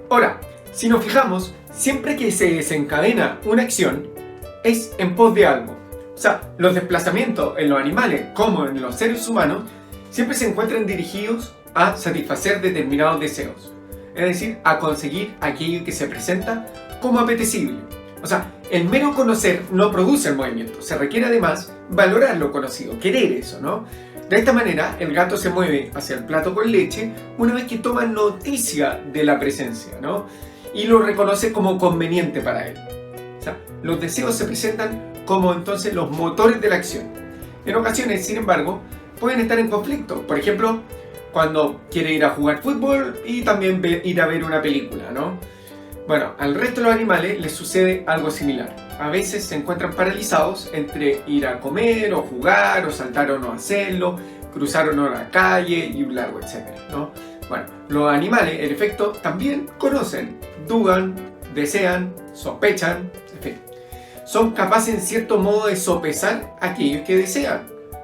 Ahora, si nos fijamos, siempre que se desencadena una acción, es en pos de algo. O sea, los desplazamientos en los animales como en los seres humanos siempre se encuentran dirigidos a satisfacer determinados deseos. Es decir, a conseguir aquello que se presenta como apetecible. O sea, el mero conocer no produce el movimiento. Se requiere además valorar lo conocido, querer eso, ¿no? De esta manera, el gato se mueve hacia el plato con leche una vez que toma noticia de la presencia, ¿no? Y lo reconoce como conveniente para él. O sea, los deseos se presentan como entonces los motores de la acción. En ocasiones, sin embargo, pueden estar en conflicto. Por ejemplo, cuando quiere ir a jugar fútbol y también ir a ver una película, ¿no? Bueno, al resto de los animales les sucede algo similar. A veces se encuentran paralizados entre ir a comer o jugar o saltar o no hacerlo, cruzar o no la calle y un largo etcétera, ¿no? Bueno, los animales, en efecto, también conocen, dudan, desean, sospechan, en fin. Son capaces en cierto modo de sopesar aquellos que desean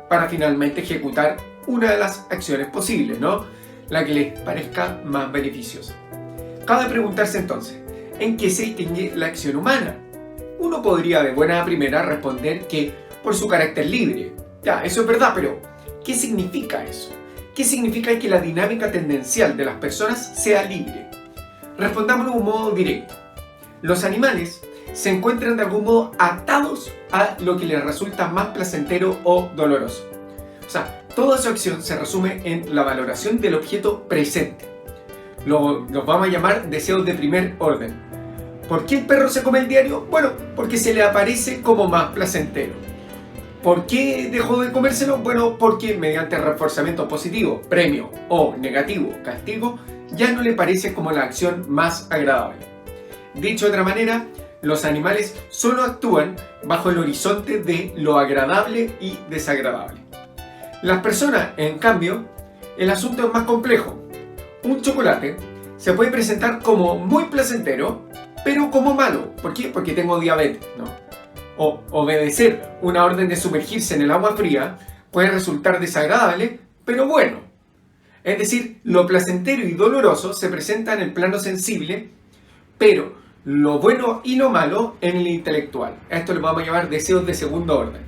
para finalmente ejecutar una de las acciones posibles, ¿no? La que les parezca más beneficiosa. Cabe preguntarse entonces, ¿en qué se distingue la acción humana? Uno podría de buena primera responder que por su carácter libre. Ya, eso es verdad, pero ¿qué significa eso? ¿Qué significa que la dinámica tendencial de las personas sea libre? Respondámoslo de un modo directo. Los animales se encuentran de algún modo atados a lo que les resulta más placentero o doloroso. O sea, toda su acción se resume en la valoración del objeto presente. Los vamos a llamar deseos de primer orden. ¿Por qué el perro se come el diario? Bueno, porque se le aparece como más placentero. ¿Por qué dejó de comérselo? Bueno, porque mediante reforzamiento positivo, premio, o negativo, castigo, ya no le parece como la acción más agradable. Dicho de otra manera, los animales solo actúan bajo el horizonte de lo agradable y desagradable. Las personas, en cambio, el asunto es más complejo. Un chocolate se puede presentar como muy placentero, pero como malo. ¿Por qué? Porque tengo diabetes, ¿no? O obedecer una orden de sumergirse en el agua fría puede resultar desagradable, pero bueno. Es decir, lo placentero y doloroso se presenta en el plano sensible, pero lo bueno y lo malo en el intelectual. A esto lo vamos a llamar deseos de segundo orden.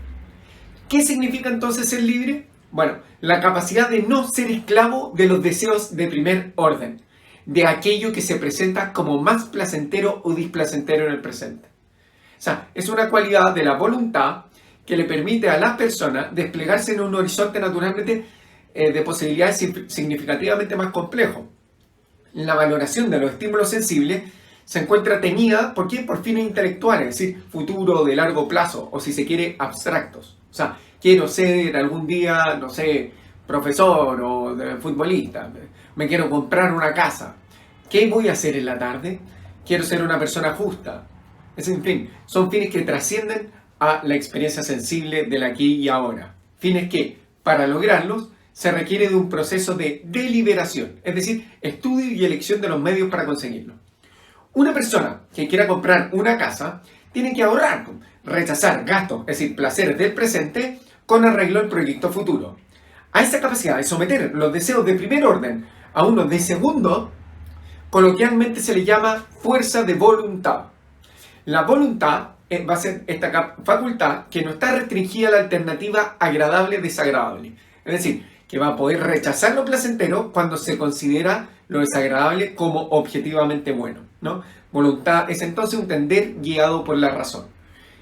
¿Qué significa entonces ser libre? Bueno, la capacidad de no ser esclavo de los deseos de primer orden, de aquello que se presenta como más placentero o displacentero en el presente. O sea, es una cualidad de la voluntad que le permite a las personas desplegarse en un horizonte naturalmente de posibilidades significativamente más complejo. La valoración de los estímulos sensibles se encuentra teñida, ¿por qué? Por fines intelectuales, es decir, futuro de largo plazo, o si se quiere, abstractos. O sea, quiero ser algún día, no sé, profesor o futbolista, me quiero comprar una casa. ¿Qué voy a hacer en la tarde? Quiero ser una persona justa. En fin, son fines que trascienden a la experiencia sensible del aquí y ahora. Fines que, para lograrlos, se requiere de un proceso de deliberación, es decir, estudio y elección de los medios para conseguirlo. Una persona que quiera comprar una casa tiene que ahorrar, rechazar gastos, es decir, placeres del presente, con arreglo al proyecto futuro. A esa capacidad de someter los deseos de primer orden a unos de segundo, coloquialmente se le llama fuerza de voluntad. La voluntad va a ser esta facultad que no está restringida a la alternativa agradable-desagradable. Es decir, que va a poder rechazar lo placentero cuando se considera lo desagradable como objetivamente bueno, ¿no? Voluntad es entonces un tender guiado por la razón.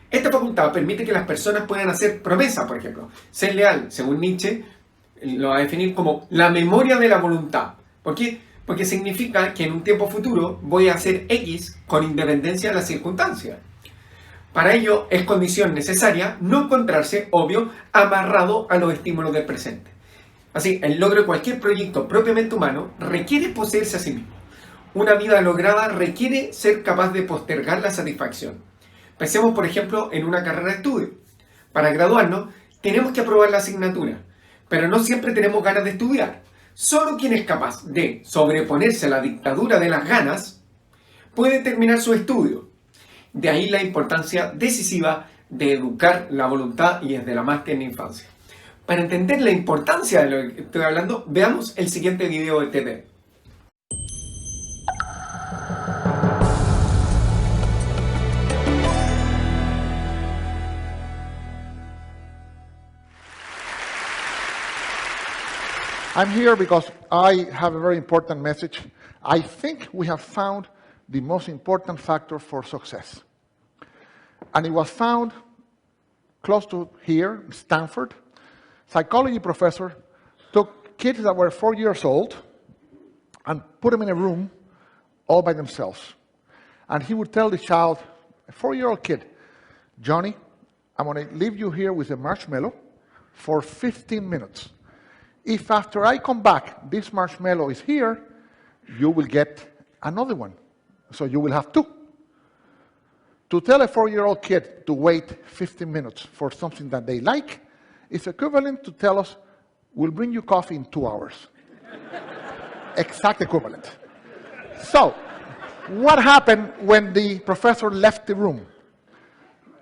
Esta facultad permite que las personas puedan hacer promesas, por ejemplo. Ser leal, según Nietzsche, lo va a definir como la memoria de la voluntad. ¿Por qué? Porque significa que en un tiempo futuro voy a hacer X con independencia de las circunstancias. Para ello es condición necesaria no encontrarse, obvio, amarrado a los estímulos del presente. Así, el logro de cualquier proyecto propiamente humano requiere poseerse a sí mismo. Una vida lograda requiere ser capaz de postergar la satisfacción. Pensemos, por ejemplo, en una carrera de estudio. Para graduarnos, tenemos que aprobar la asignatura, pero no siempre tenemos ganas de estudiar. Solo quien es capaz de sobreponerse a la dictadura de las ganas puede terminar su estudio. De ahí la importancia decisiva de educar la voluntad y desde la más tierna infancia. Para entender la importancia de lo que estoy hablando, veamos el siguiente video de TED. I'm here because I have a very important message. I think we have found the most important factor for success. And it was found close to here, Stanford. Psychology professor took kids that were 4 years old and put them in a room all by themselves. And he would tell the child, a 4-year-old kid, Johnny, I'm going to leave you here with a marshmallow for 15 minutes. If after I come back, this marshmallow is here, you will get another one. So you will have 2. To tell a 4-year-old kid to wait 15 minutes for something that they like is equivalent to tell us, we'll bring you coffee in 2 hours. Exact equivalent. So, what happened when the professor left the room?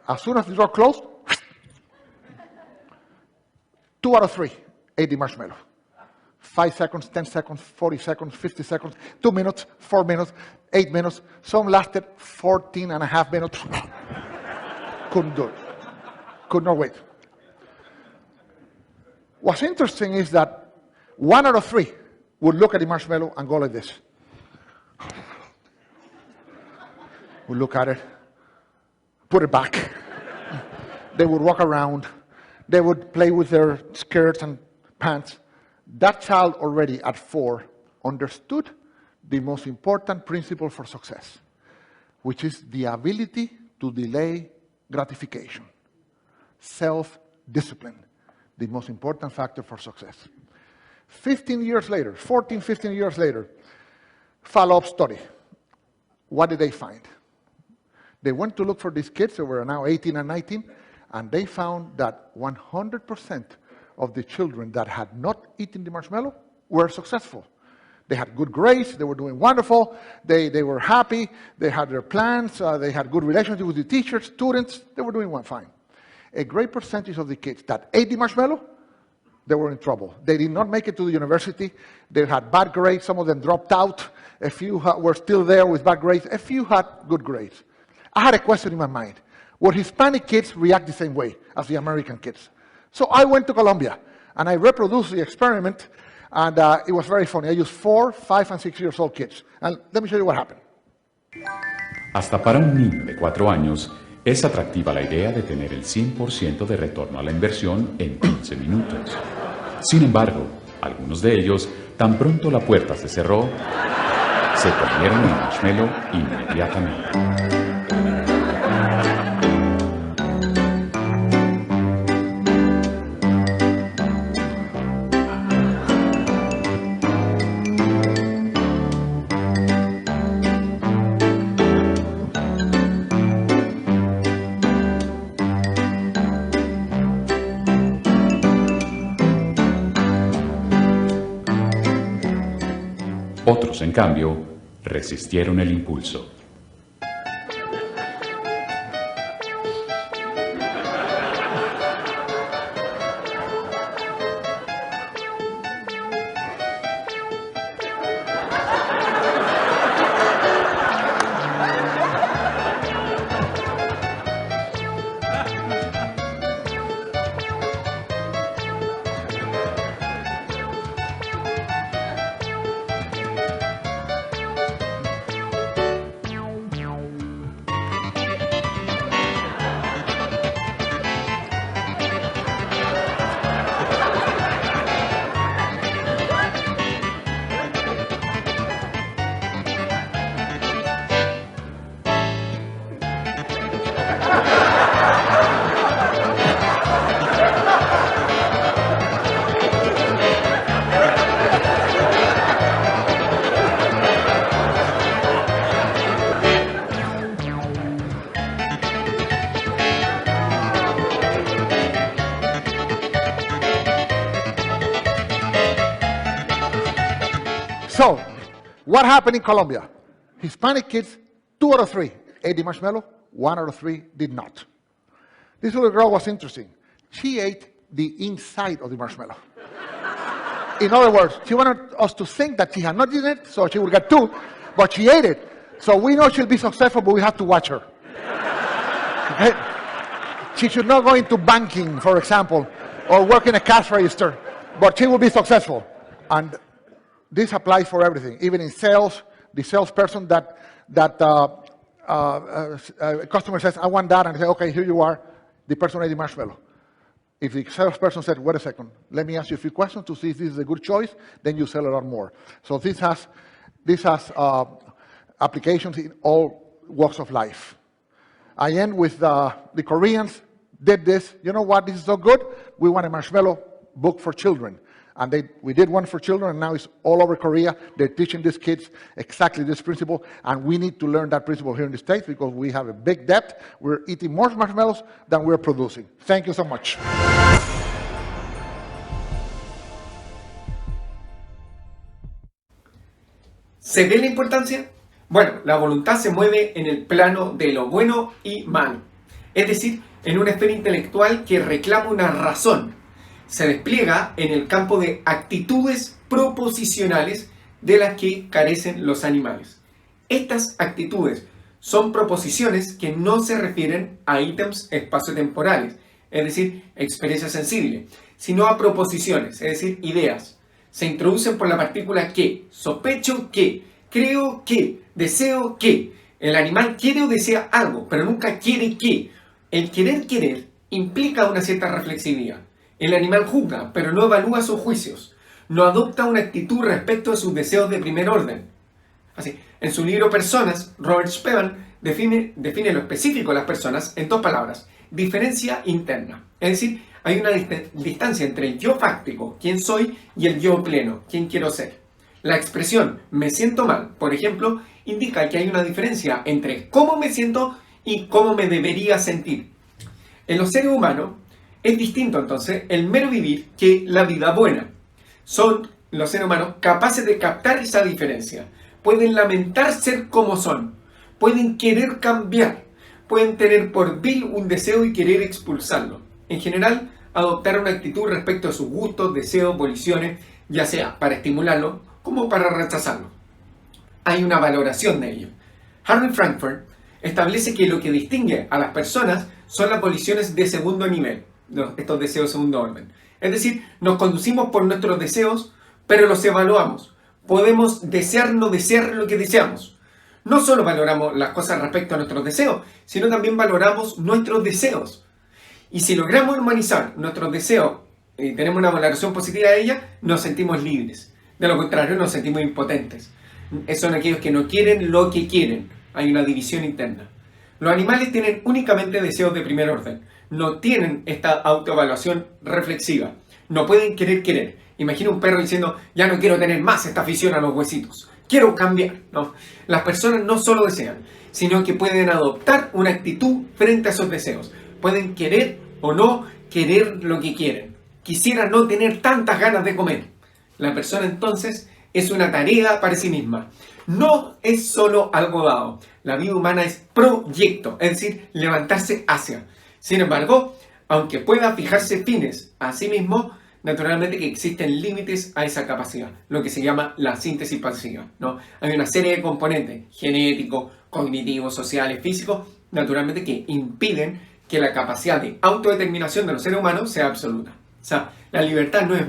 As soon as the door closed, 2 out of 3 ate the marshmallow. 5 seconds, 10 seconds, 40 seconds, 50 seconds, 2 minutes, 4 minutes, 8 minutes. Some lasted 14 and a half minutes. Couldn't do it. Could not wait. What's interesting is that 1 out of 3 would look at the marshmallow and go like this. Would look at it, put it back. They would walk around. They would play with their skirts and pants. That child already at 4 understood the most important principle for success, which is the ability to delay gratification. Self-discipline, the most important factor for success. 15 years later, 14, 15 years later, follow-up study. What did they find? They went to look for these kids who were now 18 and 19, and they found that 100% of the children that had not eaten the marshmallow were successful. They had good grades, they were doing wonderful, they were happy, they had their plans, they had good relationships with the teachers, students, they were doing fine. A great percentage of the kids that ate the marshmallow, they were in trouble. They did not make it to the university, they had bad grades, some of them dropped out, a few were still there with bad grades, a few had good grades. I had a question in my mind. Would Hispanic kids react the same way as the American kids? So I went to Colombia, and I reproduced the experiment, and it was very funny. I used 4, 5, and 6 years old kids. And let me show you what happened. Hasta para un niño de 4 años, es atractiva la idea de tener el 100% de retorno a la inversión en 15 minutos. Sin embargo, algunos de ellos, tan pronto la puerta se cerró, se comieron el marshmallow inmediatamente. Otros, en cambio, resistieron el impulso. So, what happened in Colombia? Hispanic kids, 2 out of 3 ate the marshmallow, 1 out of 3 did not. This little girl was interesting. She ate the inside of the marshmallow. In other words, she wanted us to think that she had not eaten it, so she would get 2, but she ate it. So we know she'll be successful, but we have to watch her. Okay? She should not go into banking, for example, or work in a cash register, but she will be successful. And this applies for everything, even in sales. The salesperson customer says, I want that, and I say, okay, here you are. The person ate the marshmallow. If the salesperson said, wait a second, let me ask you a few questions to see if this is a good choice, then you sell a lot more. So this has applications in all walks of life. I end with the Koreans did this. You know what? This is so good. We want a marshmallow book for children. And we did one for children, and now it's all over Korea. They're teaching these kids exactly this principle, and we need to learn that principle here in the States because we have a big debt. We're eating more marshmallows than we're producing. Thank you so much. ¿Se ve la importancia? Bueno, la voluntad se mueve en el plano de lo bueno y malo, es decir, en una esfera intelectual que reclama una razón. Se despliega en el campo de actitudes proposicionales de las que carecen los animales. Estas actitudes son proposiciones que no se refieren a ítems espaciotemporales, es decir, experiencias sensibles, sino a proposiciones, es decir, ideas. Se introducen por la partícula que, sospecho que, creo que, deseo que. El animal quiere o desea algo, pero nunca quiere que. El querer implica una cierta reflexividad. El animal juzga, pero no evalúa sus juicios. No adopta una actitud respecto de sus deseos de primer orden. Así, en su libro Personas, Robert Spevan define lo específico de las personas en dos palabras: diferencia interna. Es decir, hay una distancia entre el yo fáctico, quién soy, y el yo pleno, quién quiero ser. La expresión me siento mal, por ejemplo, indica que hay una diferencia entre cómo me siento y cómo me debería sentir. En los seres humanos es distinto entonces el mero vivir que la vida buena. Son los seres humanos capaces de captar esa diferencia. Pueden lamentar ser como son. Pueden querer cambiar. Pueden tener por vil un deseo y querer expulsarlo. En general, adoptar una actitud respecto a sus gustos, deseos, voliciones, ya sea para estimularlo como para rechazarlo. Hay una valoración de ello. Harry Frankfurt establece que lo que distingue a las personas son las voliciones de segundo nivel, estos deseos de segundo orden. Es decir, nos conducimos por nuestros deseos, pero los evaluamos. Podemos desear no desear lo que deseamos. No solo valoramos las cosas respecto a nuestros deseos, sino también valoramos nuestros deseos. Y si logramos humanizar nuestros deseos y tenemos una valoración positiva de ella, nos sentimos libres. De lo contrario, nos sentimos impotentes. Son aquellos que no quieren lo que quieren. Hay una división interna. Los animales tienen únicamente deseos de primer orden. No tienen esta autoevaluación reflexiva. No pueden querer. Imagina un perro diciendo, ya no quiero tener más esta afición a los huesitos. Quiero cambiar. No. Las personas no solo desean, sino que pueden adoptar una actitud frente a esos deseos. Pueden querer o no querer lo que quieren. Quisiera no tener tantas ganas de comer. La persona entonces es una tarea para sí misma. No es solo algo dado. La vida humana es proyecto, es decir, levantarse hacia. Sin embargo, aunque pueda fijarse fines a sí mismo, naturalmente que existen límites a esa capacidad, lo que se llama la síntesis pasiva, ¿no? Hay una serie de componentes genéticos, cognitivos, sociales, físicos, naturalmente que impiden que la capacidad de autodeterminación de los seres humanos sea absoluta. O sea, la libertad no es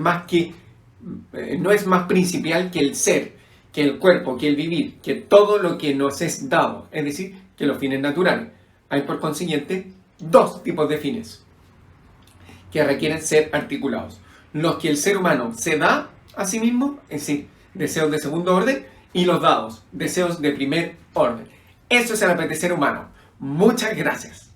más principal que el ser, que el cuerpo, que el vivir, que todo lo que nos es dado, es decir, que los fines naturales. Hay por consiguiente dos tipos de fines que requieren ser articulados: los que el ser humano se da a sí mismo, es decir, deseos de segundo orden, y los dados, deseos de primer orden. Eso es el apetecer humano. Muchas gracias.